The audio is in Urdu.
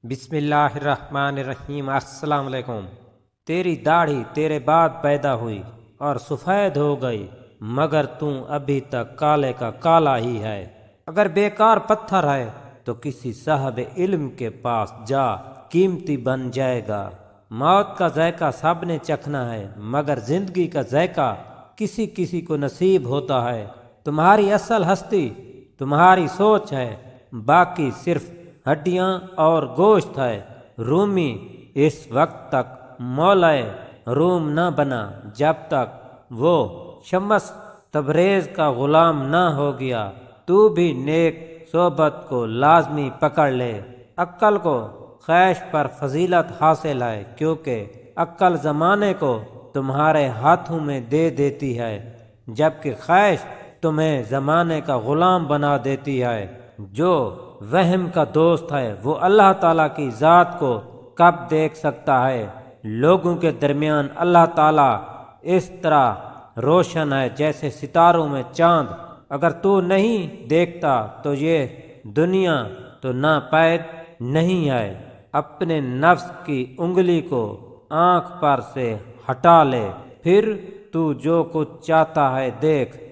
بسم اللہ الرحمن الرحیم۔ السلام علیکم۔ تیری داڑھی تیرے بعد پیدا ہوئی اور سفید ہو گئی، مگر تم ابھی تک کالے کا کالا ہی ہے۔ اگر بیکار پتھر ہے تو کسی صاحب علم کے پاس جا، قیمتی بن جائے گا۔ موت کا ذائقہ سب نے چکھنا ہے، مگر زندگی کا ذائقہ کسی کسی کو نصیب ہوتا ہے۔ تمہاری اصل ہستی تمہاری سوچ ہے، باقی صرف ہڈیاں اور گوشت ہے۔ رومی اس وقت تک مولائے روم نہ بنا جب تک وہ شمس تبریز کا غلام نہ ہو گیا۔ تو بھی نیک صحبت کو لازمی پکڑ لے۔ عقل کو خواہش پر فضیلت حاصل ہے، کیونکہ عقل زمانے کو تمہارے ہاتھوں میں دے دیتی ہے، جبکہ خواہش تمہیں زمانے کا غلام بنا دیتی ہے۔ جو وہم کا دوست ہے وہ اللہ تعالیٰ کی ذات کو کب دیکھ سکتا ہے؟ لوگوں کے درمیان اللہ تعالیٰ اس طرح روشن ہے جیسے ستاروں میں چاند۔ اگر تو نہیں دیکھتا تو یہ دنیا تو ناپید نہیں ہے۔ اپنے نفس کی انگلی کو آنکھ پر سے ہٹا لے، پھر تو جو کچھ چاہتا ہے دیکھ۔